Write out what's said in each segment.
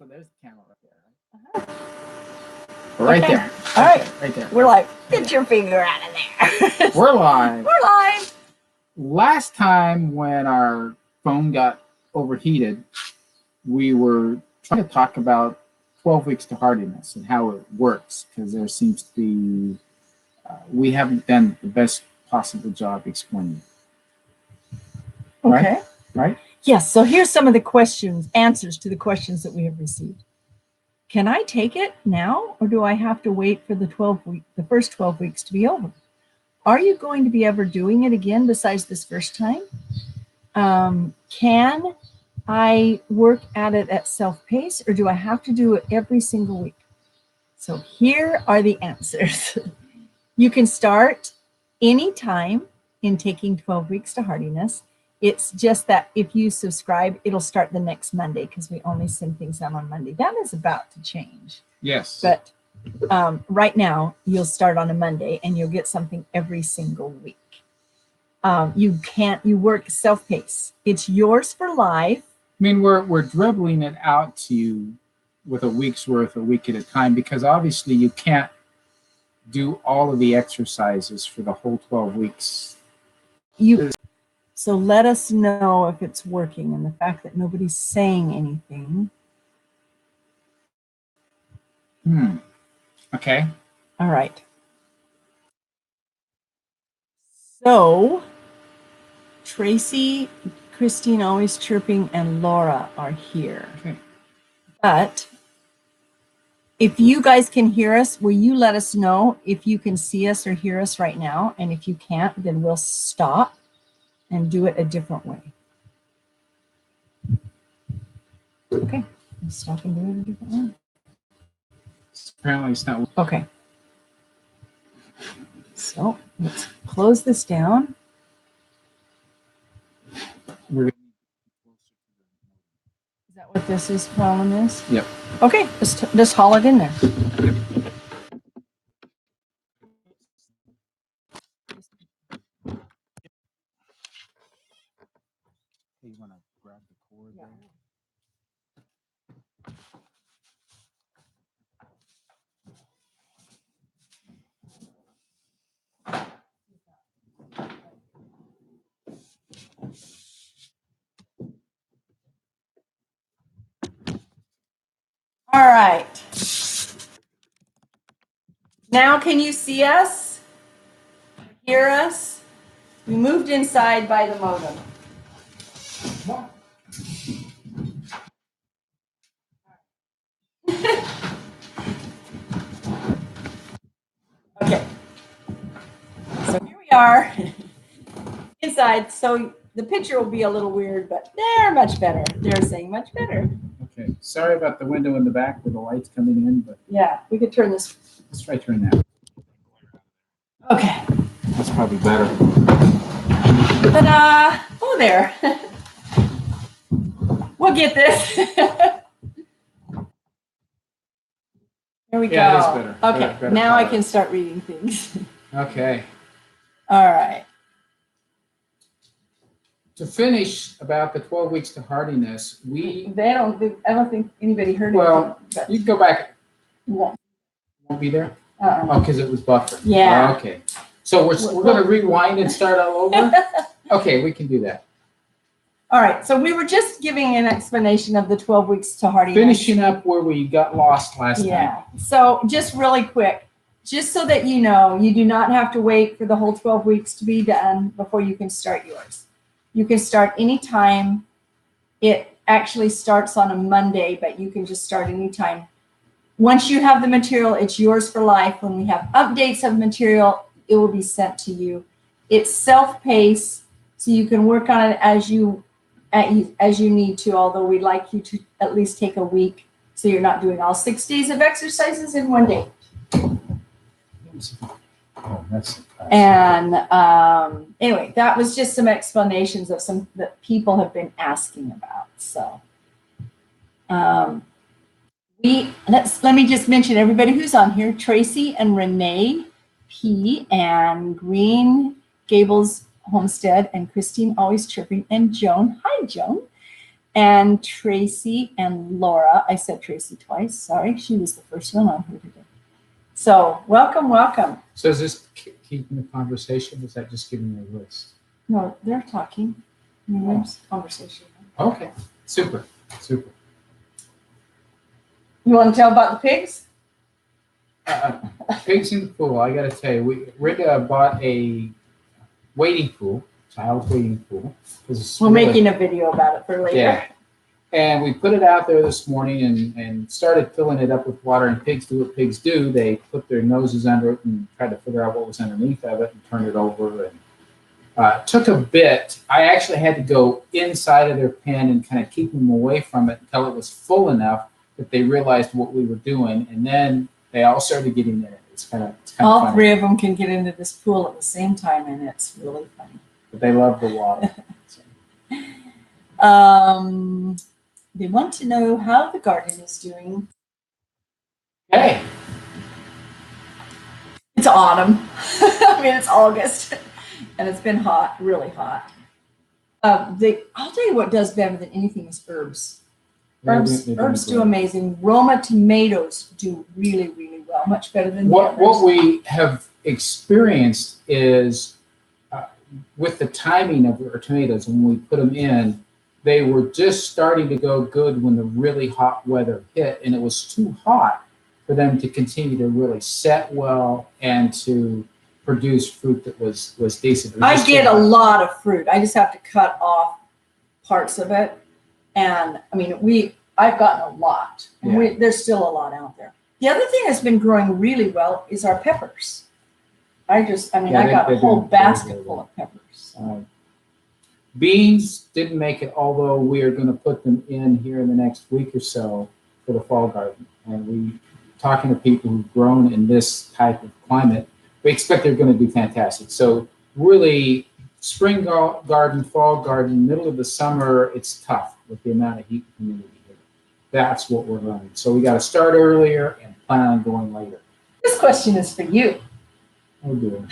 So there's the camera right there. Right Okay. there. All right. Right there. We're like, get your finger out of there. We're live. We're live. Last time when our phone got overheated, we were trying to talk about 12 weeks to Heartiness and how it works, because there seems to be, we haven't done the best possible job explaining it. Okay. Right? Yes. So here's some of the answers to the questions that we have received. Can I take it now, or do I have to wait for the first 12 weeks to be over? Are you going to be ever doing it again besides this first time? Can I work at it at self-pace, or do I have to do it every single week? So here are the answers. You can start anytime in taking 12 weeks to Heartiness. It's just that if you subscribe, it'll start the next Monday, because we only send things out on Monday. That is about to change. Yes. But right now, you'll start on a Monday and you'll get something every single week. You work self-pace. It's yours for life. I mean, we're dribbling it out to you with a week's worth, a week at a time, because obviously you can't do all of the exercises for the whole 12 weeks. So let us know if it's working, and the fact that nobody's saying anything. Okay. All right. So Tracy, Christine, always chirping, and Laura are here. Okay. But if you guys can hear us, will you let us know if you can see us or hear us right now? And if you can't, then we'll stop and do it a different way. Okay, let's stop and do it a different way. Apparently it's not. Okay. So let's close this down. Is that what this problem is? Yep. Okay, just haul it in there. Yep. You want to grab the cord there? All right. Now can you see us? Hear us? We moved inside by the modem. Okay. So here we are inside. So the picture will be a little weird, but they're much better. They're saying much better. Okay. Sorry about the window in the back with the lights coming in, but yeah, we could turn this. Let's try turn that. Okay. That's probably better. Ta-da! Oh, there. We'll get this. There we go. That's better. Okay, better now color. I can start reading things. Okay. All right. To finish about the 12 weeks to Heartiness, I don't think anybody heard it. Well, you can go back. Won't Be there? Uh-uh. Oh, because it was buffered. Yeah. Okay. So we're going to rewind and start all over? Okay, we can do that. All right. So we were just giving an explanation of the 12 weeks to Heartiness. Finishing up where we got lost last time. Yeah. So just really quick, just so that you know, you do not have to wait for the whole 12 weeks to be done before you can start yours. You can start anytime. It actually starts on a Monday, but you can just start anytime. Once you have the material, it's yours for life. When we have updates of material, it will be sent to you. It's self-paced, so you can work on it as you need to, although we'd like you to at least take a week so you're not doing all 6 days of exercises in one day. Oh, that's and anyway, that was just some explanations of some that people have been asking about. So let me just mention everybody who's on here: Tracy and Renee P, and Green Gables Homestead, and Christine always chirping, and Joan. Hi, Joan. and Tracy and Laura. I said Tracy twice. Sorry, she was the first one on here today. So welcome, welcome. So is this keeping the conversation? Is that just giving you a list? No, they're talking. I mean, there's conversation. Okay, super, super. You want to tell about the pigs? Pigs in the pool. I got to tell you, Rita bought a wading pool, child's wading pool. We're making a video about it for later. Yeah. And we put it out there this morning and started filling it up with water. And pigs do what pigs do. They put their noses under it and tried to figure out what was underneath of it and turn it over. And took a bit. I actually had to go inside of their pen and kind of keep them away from it until it was full enough that they realized what we were doing. And then they all started getting in it. It's kind of all funny. three of them can get into this pool at the same time, and it's really funny. But they love the water. They want to know how the garden is doing. Hey. It's autumn. I mean, it's August, and it's been hot, really hot. I'll tell you what does better than anything is herbs. Herbs do amazing. Roma tomatoes do really, really well, much better than what we have experienced is with the timing of our tomatoes, when we put them in, they were just starting to go good when the really hot weather hit, and it was too hot for them to continue to really set well and to produce fruit that was decent. I get a lot of fruit. I just have to cut off parts of it. And I mean, I've gotten a lot. And there's still a lot out there. The other thing that's been growing really well is our peppers. I got a whole basket full of peppers. Beans didn't make it, although we are going to put them in here in the next week or so for the fall garden. And we talking to people who've grown in this type of climate, we expect they're going to do fantastic. So really, spring garden, fall garden, middle of the summer, it's tough with the amount of heat and humidity here. That's what we're running. So we got to start earlier and plan on going later. This question is for you. Oh dear.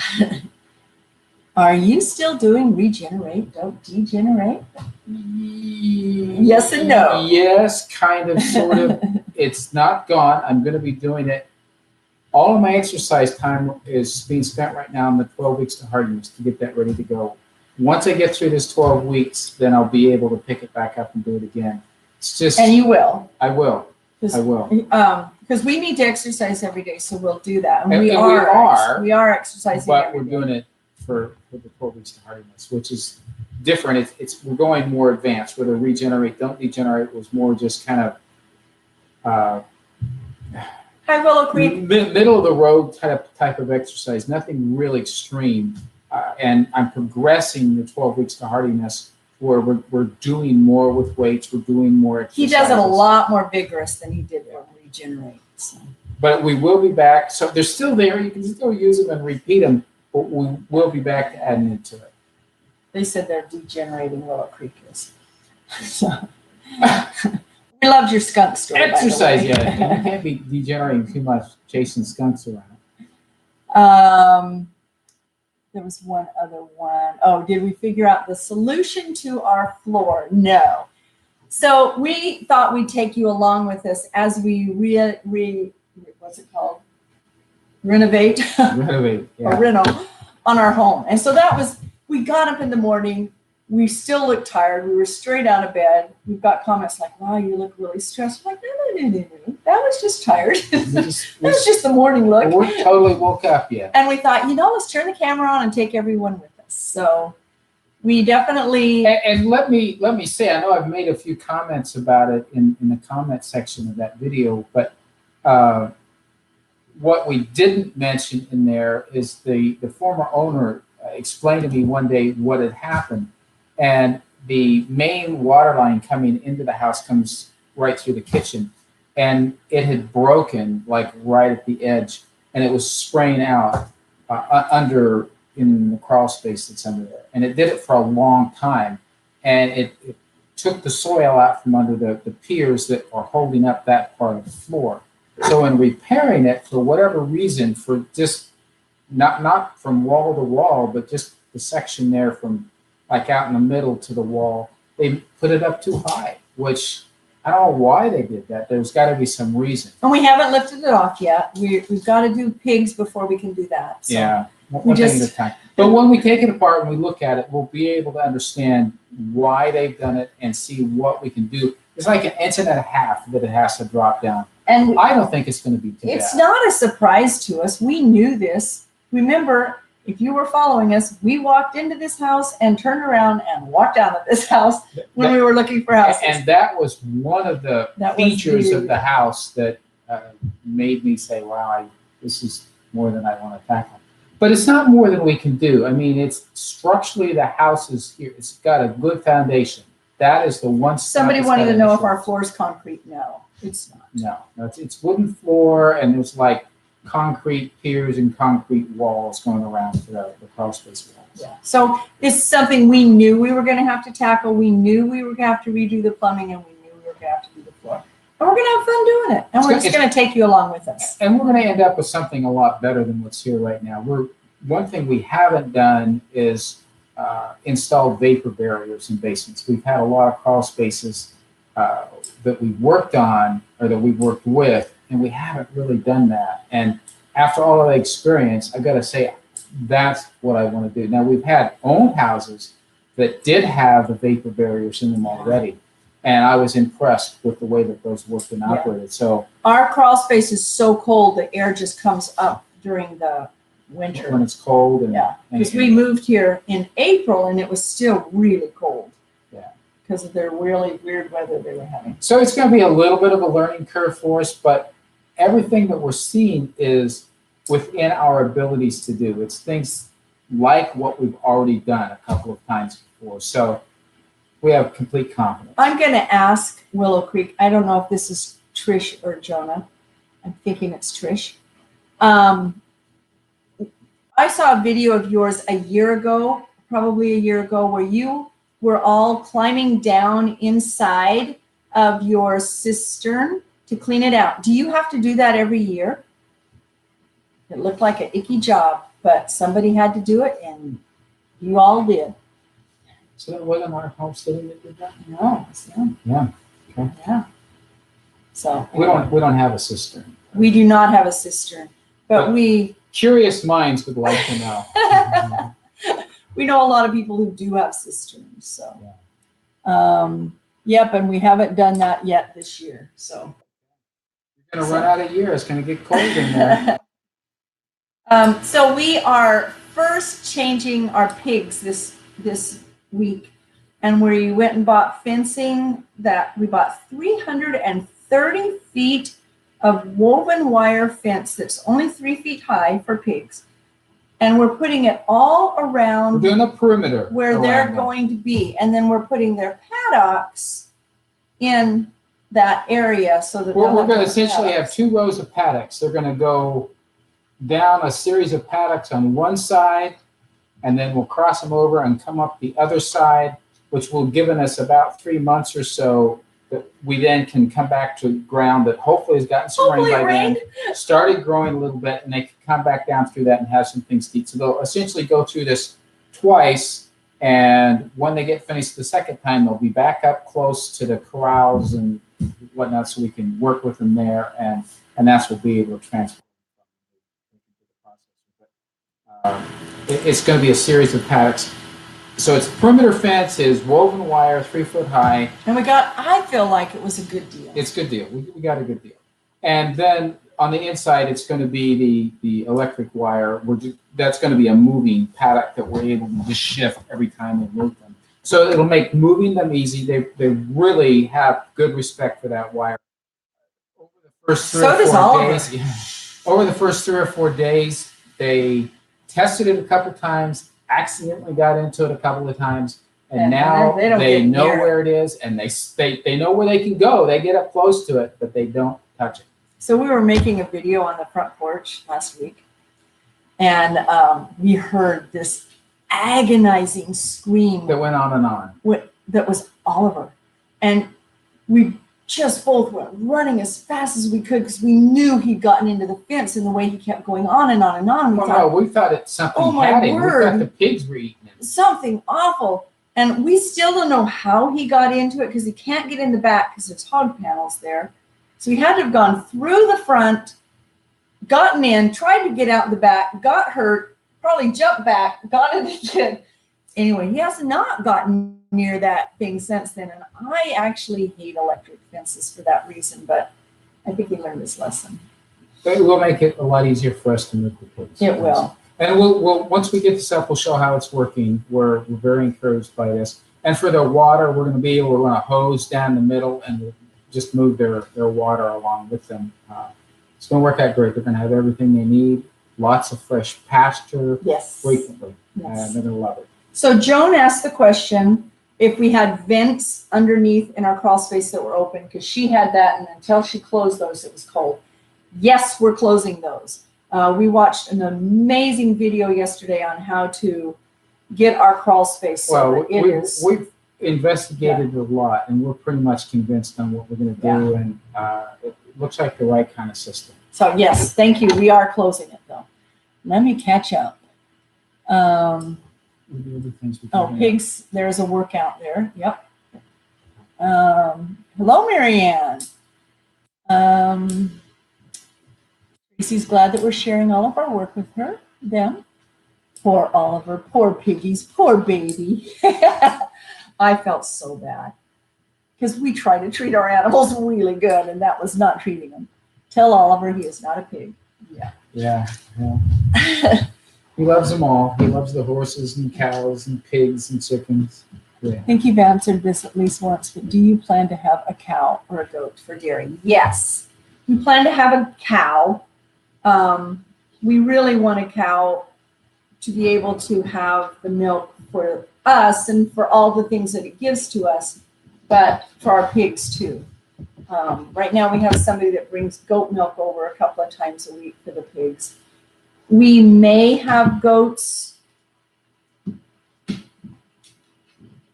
Are you still doing regenerate, don't degenerate? Yes and no. Yes, kind of, sort of. It's not gone. I'm going to be doing it. All of my exercise time is being spent right now in the 12 weeks to Heartiness to get that ready to go. Once I get through this 12 weeks, then I'll be able to pick it back up and do it again. It's just. And you will. I will. I will. Because we need to exercise every day, so we'll do that. And we are exercising. But we're doing it for the 12 weeks to Heartiness, which is different. We're going more advanced. Where the regenerate, don't degenerate was more just kind of High Willow Creek, middle of the road type of exercise. Nothing really extreme. And I'm progressing the 12 weeks to Heartiness, where we're doing more with weights. We're doing more exercises. He does it a lot more vigorous than he did for regenerate. So. But we will be back. So they're still there. You can still use them and repeat them. But we will be back to adding it to it. They said they're degenerating Willow Creek is. So. We loved your skunk story. Exercise, yeah. You can't be degenerating too much chasing skunks around. There was one other one. Oh, did we figure out the solution to our floor? No. So we thought we'd take you along with us as we what's it called? Renovate. Renovate, yeah. Or reno on our home. And so we got up in the morning. We still looked tired. We were straight out of bed. We've got comments like, wow, you look really stressed. I'm like, no. That was just tired. That was just the morning look. We totally woke up, yeah. And we thought, let's turn the camera on and take everyone with us. So we definitely. And let me say, I know I've made a few comments about it in the comment section of that video, but what we didn't mention in there is the former owner explained to me one day what had happened. And the main water line coming into the house comes right through the kitchen. And it had broken like right at the edge. And it was spraying out under in the crawl space that's under there. And it did it for a long time. And it took the soil out from under the piers that are holding up that part of the floor. So in repairing it, for whatever reason, for just not from wall to wall, but just the section there from like out in the middle to the wall, they put it up too high, which I don't know why they did that. There's got to be some reason. And we haven't lifted it off yet. We've got to do pigs before we can do that. So Yeah, one thing at a time. But when we take it apart and we look at it, we'll be able to understand why they've done it and see what we can do. It's like an inch and a half that it has to drop down. And I don't think it's going to be too it's bad. not a surprise to us. We knew this. Remember, if you were following us, we walked into this house and turned around and walked out of this house when we were looking for houses. And that was one of the features of the house that made me say, wow, this is more than I want to tackle. But it's not more than we can do. I mean, it's structurally the house is here. It's got a good foundation. That is the one. Somebody wanted to know if our floor is concrete. No, it's not. No, it's wooden floor, and there's like concrete piers and concrete walls going around the crawl space walls. Yeah. So this is something we knew we were going to have to tackle. We knew we were going to have to redo the plumbing, and we knew we were going to have to do the floor. But we're going to have fun doing it, and we're just going to take you along with us. And we're going to end up with something a lot better than what's here right now. One thing we haven't done is install vapor barriers in basements. We've had a lot of crawl spaces that we've worked on or that we've worked with, and we haven't really done that. And after all of the experience, I've got to say, that's what I want to do. Now, we've had owned houses that did have the vapor barriers in them already, and I was impressed with the way that those worked and operated. So our crawl space is so cold, the air just comes up during the winter. When it's cold. And, because we moved here in April, and it was still really cold. Because of their really weird weather they were having. So it's going to be a little bit of a learning curve for us, but everything that we're seeing is within our abilities to do. It's things like what we've already done a couple of times before. So we have complete confidence. I'm going to ask Willow Creek. I don't know if this is Trish or Jonah. I'm thinking it's Trish. I saw a video of yours probably a year ago, where you were all climbing down inside of your cistern to clean it out. Do you have to do that every year? It looked like an icky job, but somebody had to do it, and you all did. So that wasn't our homesteading that did that? No, it's them. Yeah. Okay. Yeah. So we don't have a cistern. We do not have a cistern, but we curious minds would like to know. We know a lot of people who do have cisterns, so. Yep, and we haven't done that yet this year, so. You're gonna run out of year. It's gonna get cold in there. So we are first changing our pigs this week, and we went and bought fencing that we bought 330 feet of woven wire fence that's only 3 feet high for pigs. And we're putting it all around. We're doing a perimeter where they're going to be. And then we're putting their paddocks in that area so that we're going to essentially have 2 rows of paddocks. They're going to go down a series of paddocks on one side, and then we'll cross them over and come up the other side, which will give us about 3 months or so that we then can come back to ground that hopefully has gotten some rain by then, started growing a little bit, and they can come back down through that and have some things to eat. So they'll essentially go through this twice, and when they get finished the second time, they'll be back up close to the corrals and whatnot, so we can work with them there, and that's what we'll be able to transfer. It's going to be a series of paddocks. So it's perimeter fence, is woven wire, 3 foot high. And I feel like it was a good deal. It's a good deal. We got a good deal. And then on the inside, it's going to be the electric wire. That's going to be a moving paddock that we're able to just shift every time we move them. So it'll make moving them easy. They really have good respect for that wire. Over the first 3 or 4 days, over the first 3 or 4 days, they tested it a couple times, accidentally got into it a couple of times, and now they know where it is, and they know where they can go. They get up close to it, but they don't touch it. So we were making a video on the front porch last week, and we heard this agonizing scream that went on and on. That was Oliver, and we just both went running as fast as we could because we knew he'd gotten into the fence, and the way he kept going on and on and on. We thought it's something. Oh my word! We thought the pigs were eating it. Something awful. And we still don't know how he got into it because he can't get in the back because there's hog panels there. So he had to have gone through the front, gotten in, tried to get out the back, got hurt, probably jumped back, got in again. Anyway, he has not gotten near that thing since then. And I actually hate electric fences for that reason, but I think he learned his lesson. But it will make it a lot easier for us to move the pigs. It will. And we'll once we get this up, we'll show how it's working. We're very encouraged by this. And for their water, we're going to be able to run a hose down the middle and we'll just move their water along with them. It's going to work out great. They're going to have everything they need. Lots of fresh pasture. Yes. Frequently. Yes. They're going to love it. So Joan asked the question if we had vents underneath in our crawl space that were open, because she had that, and until she closed those, it was cold. Yes, we're closing those. We watched an amazing video yesterday on how to get our crawl space so that we've investigated a lot, and we're pretty much convinced on what we're going to do, and it looks like the right kind of system. So yes, thank you. We are closing it though. Let me catch up. Pigs, there's a workout there. Yep. Hello, Marianne. Tracy's glad that we're sharing all of our work with them. Poor Oliver, poor piggies, poor baby. I felt so bad because we try to treat our animals really good, and that was not treating them. Tell Oliver he is not a pig. Yeah. He loves them all. He loves the horses and cows and pigs and chickens. Yeah. I think you've answered this at least once, but do you plan to have a cow or a goat for dairy? Yes. We plan to have a cow. We really want a cow to be able to have the milk for us and for all the things that it gives to us, but for our pigs too. Right now we have somebody that brings goat milk over a couple of times a week for the pigs. We may have goats.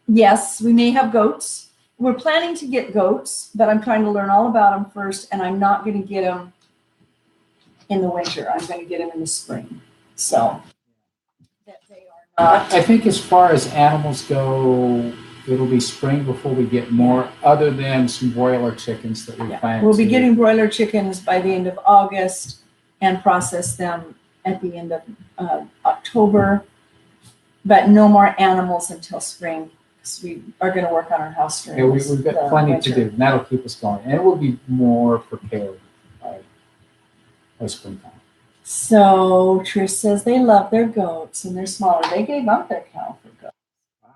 Yes, we may have goats. We're planning to get goats, but I'm trying to learn all about them first, and I'm not going to get them in the winter. I'm going to get them in the spring. So that they are not. I think as far as animals go, it'll be spring before we get more, other than some broiler chickens that we plan. We'll be getting broiler chickens by the end of August and process them at the end of October, but no more animals until spring. We are going to work on our house during we've got plenty to do, and that'll keep us going. And we'll be more prepared by springtime. So Trish says they love their goats and they're smaller. They gave up their cow for goats. Wow.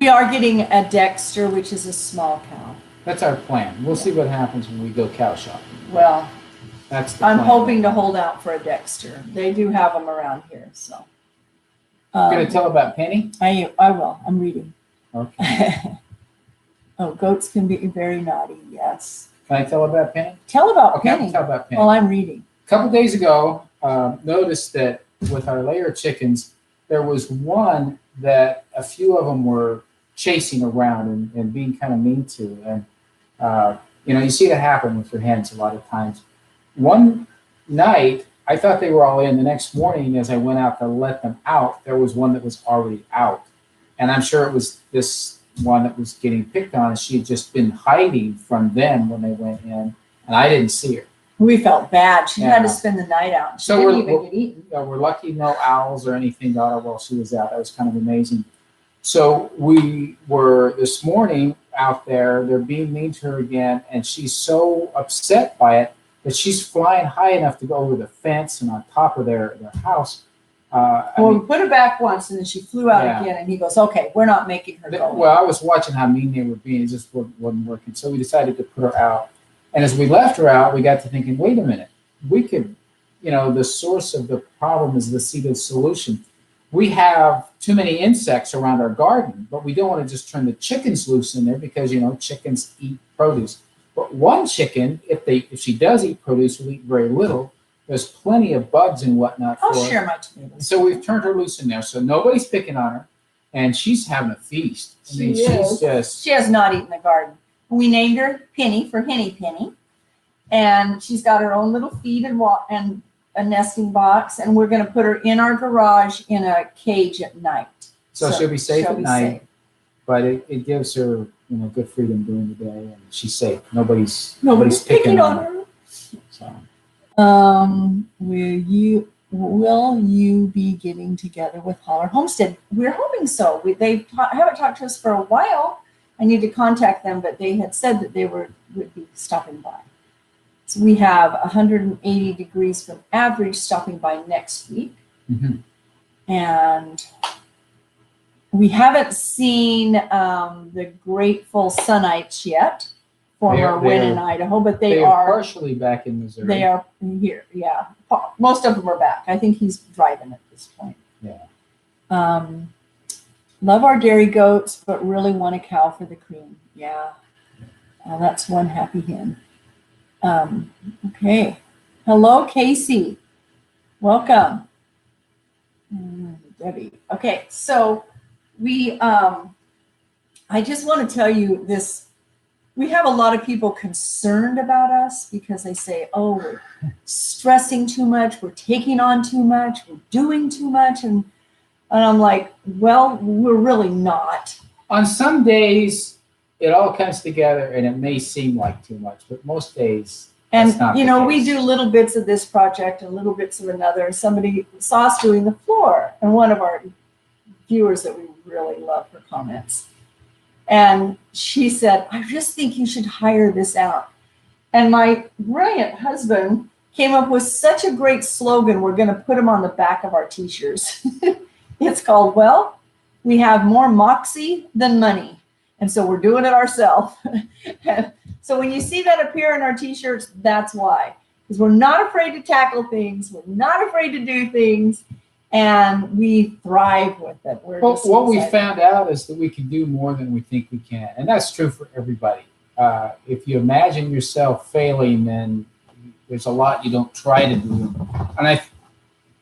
We are getting a Dexter, which is a small cow. That's our plan. We'll see what happens when we go cow shopping. Well, that's the I'm plan. hoping to hold out for a Dexter. They do have them around here, so. Going to tell about Penny? I will. I'm reading. Okay. Oh, goats can be very naughty. Yes. Can I tell about Penny? Tell about Okay, Penny. I'll tell about Penny. While I'm reading. A couple days ago, noticed that with our layer chickens, there was one that a few of them were chasing around and being kind of mean to. And, you see that happen with your hens a lot of times. One night, I thought they were all in. The next morning, as I went out to let them out, there was one that was already out. And I'm sure it was this one that was getting picked on. And she had just been hiding from them when they went in. And I didn't see her. We felt bad. She had to spend the night out. She didn't even get eaten. We're lucky no owls or anything got her while she was out. That was kind of amazing. So we were this morning out there. They're being mean to her again. And she's so upset by it that she's flying high enough to go over the fence and on top of their house. We put her back once, and then she flew out again, and he goes, okay, we're not making her go. Well, I was watching how mean they were being. It just wasn't working. So we decided to put her out. And as we left her out, we got to thinking, wait a minute. We could, the source of the problem is the seed of the solution. We have too many insects around our garden, but we don't want to just turn the chickens loose in there because, chickens eat produce. But one chicken, if she does eat produce, will eat very little. There's plenty of bugs and whatnot I'll for her. share my tomatoes. So we've turned her loose in there. So nobody's picking on her, and she's having a feast. She has not eaten the garden. We named her Penny for Henny Penny, and she's got her own little feed and a nesting box, and we're going to put her in our garage in a cage at night. So she'll be safe she'll at be night, safe. but it gives her, good freedom during the day, and she's safe. Nobody's Picking on her. So. Will you be getting together with Holler Homestead? We're hoping so. They haven't talked to us for a while. I need to contact them, but they had said that they would be stopping by. So we have 180 degrees from average stopping by next week. Mm-hmm. And we haven't seen the grateful Sunites yet, former Win in Idaho, but they are partially back in Missouri. They are here, yeah. Most of them are back. I think he's driving at this point. Yeah. Love our dairy goats, but really want a cow for the cream. Yeah. That's one happy hen. Okay. Hello, Casey. Welcome. Debbie. Okay, so I just want to tell you this. We have a lot of people concerned about us because they say, oh, we're stressing too much, we're taking on too much, we're doing too much. And I'm like, well, we're really not. On some days, it all comes together and it may seem like too much, but most days, and not we do little bits of this project and little bits of another. Somebody saw us doing the floor, and one of our viewers that we really love her comments. And she said, I just think you should hire this out. And my brilliant husband came up with such a great slogan. We're going to put them on the back of our t-shirts. It's called, well, we have more moxie than money. And so we're doing it ourselves. So when you see that appear in our t-shirts, that's why. Because we're not afraid to tackle things. We're not afraid to do things. And we thrive with it. What we found out is that we can do more than we think we can. And that's true for everybody. If you imagine yourself failing, then there's a lot you don't try to do. And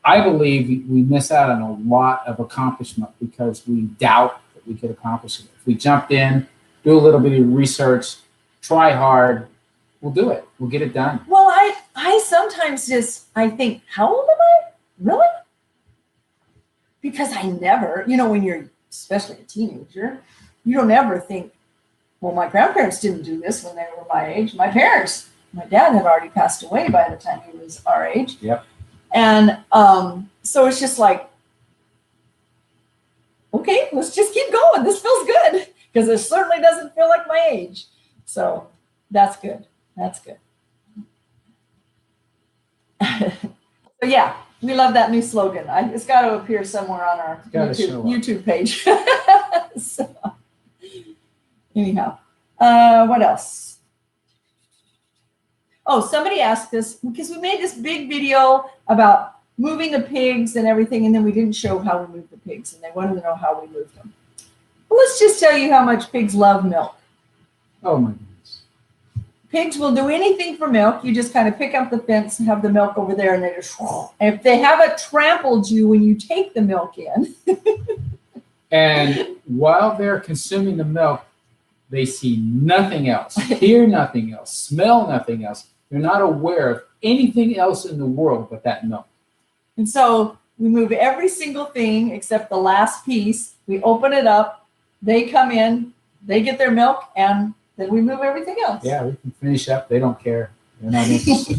I believe we miss out on a lot of accomplishment because we doubt that we could accomplish it. If we jumped in, do a little bit of research, try hard, we'll do it. We'll get it done. Well, I sometimes I think, how old am I? Really? Because I never, when you're especially a teenager, you don't ever think, well, my grandparents didn't do this when they were my age. My dad had already passed away by the time he was our age. Yep. And so it's just like, okay, let's just keep going. This feels good because it certainly doesn't feel like my age. So that's good. That's good. So yeah. We love that new slogan. It's got to appear somewhere on our YouTube page. So, anyhow, what else? Oh, somebody asked us, because we made this big video about moving the pigs and everything, and then we didn't show how we moved the pigs, and they wanted to know how we moved them. Well, let's just tell you how much pigs love milk. Oh, my goodness. Pigs will do anything for milk. You just kind of pick up the fence and have the milk over there, and they just, and if they haven't trampled you when you take the milk in. And while they're consuming the milk, they see nothing else, hear nothing else, smell nothing else. They're not aware of anything else in the world but that milk. And so we move every single thing except the last piece. We open it up. They come in. They get their milk, and then we move everything else. Yeah, we can finish up. They don't care. They're not interested.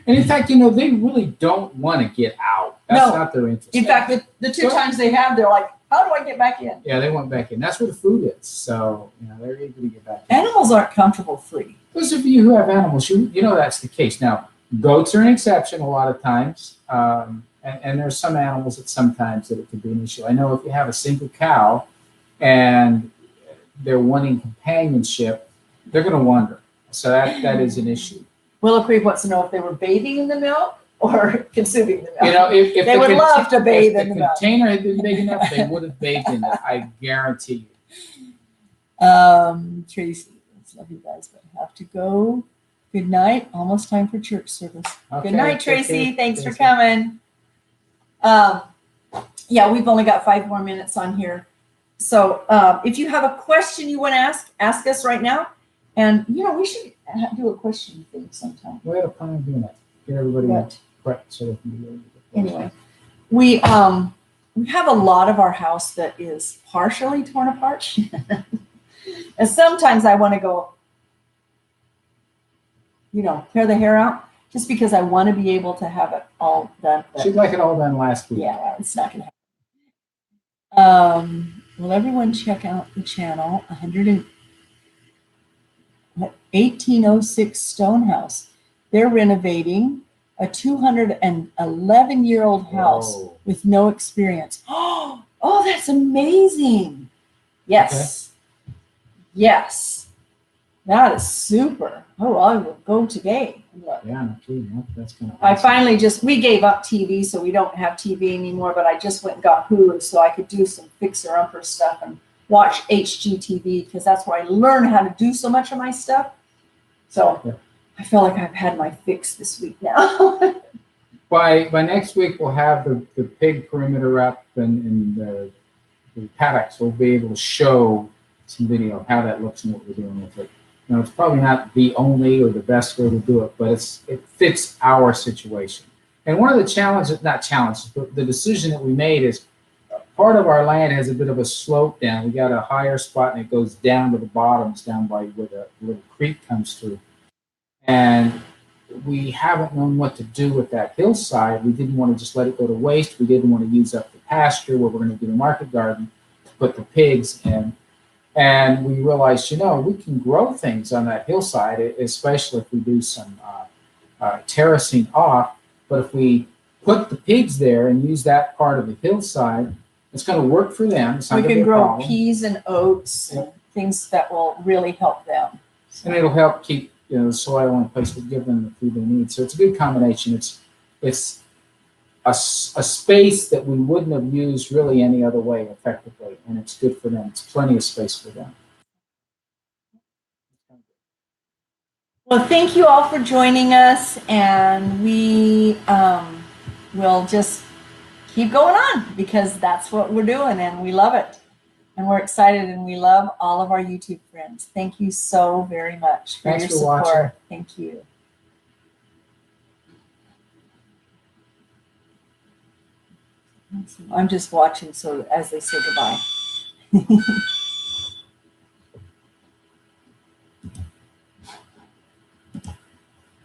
And in fact, they really don't want to get out. That's not their interest. In fact, the two times they have, they're like, how do I get back in? Yeah, they want back in. That's where the food is. So, they're eager to get back in. Animals aren't comfortable free. Those of you who have animals, you know that's the case. Now, goats are an exception a lot of times. And there's some animals that sometimes that it could be an issue. I know if you have a single cow and they're wanting companionship, they're going to wander. So that is an issue. Willow Creek wants to know if they were bathing in the milk or consuming the milk. If they would love to bathe in the milk. If the container had been big enough, they would have bathed in it. I guarantee you. Tracy, love you guys, but I have to go. Good night. Almost time for church service. Okay, good night, Tracy. Thanks for coming. Yeah, we've only got 5 more minutes on here. So if you have a question you want to ask us right now. And, we should do a question thing sometime. We had a plan doing that. Get everybody Correct. So they can be able to- Anyway, we have a lot of our house that is partially torn apart. And sometimes I want to go, tear the hair out just because I want to be able to have it all done. But She'd like it all done last week. yeah, it's not going to happen. Will everyone check out the channel? 1806 Stonehouse. They're renovating a 211-year-old house Whoa. with no experience. Oh, that's amazing. Yes. Okay. Yes. That is super. Oh, I will go today. Look. Yeah, that's kind of. I finally we gave up TV, so we don't have TV anymore, but I just went and got Hulu so I could do some fixer-upper stuff and watch HGTV because that's where I learned how to do so much of my stuff. So yeah. I feel like I've had my fix this week now. By next week, we'll have the pig perimeter up and the paddocks. We'll be able to show some video of how that looks and what we're doing with it. It's probably not the only or the best way to do it, but it fits our situation. And one of the not challenges, but the decision that we made is part of our land has a bit of a slope down. We got a higher spot and it goes down to the bottoms, down by where the little creek comes through. And we haven't known what to do with that hillside. We didn't want to just let it go to waste. We didn't want to use up the pasture where we're going to do the market garden to put the pigs in. And we realized, we can grow things on that hillside, especially if we do some terracing off. But if we put the pigs there and use that part of the hillside, it's going to work for them. We can grow peas and oats and things that will really help them. And it'll help keep the soil in place to give them the food they need. So it's a good combination. It's a space that we wouldn't have used really any other way effectively, and it's good for them. It's plenty of space for them. Well, thank you all for joining us, and we will just keep going on because that's what we're doing, and we love it. And we're excited, and we love all of our YouTube friends. Thank you so very much for your support. Watching. Thank you. I'm just watching so as they say goodbye.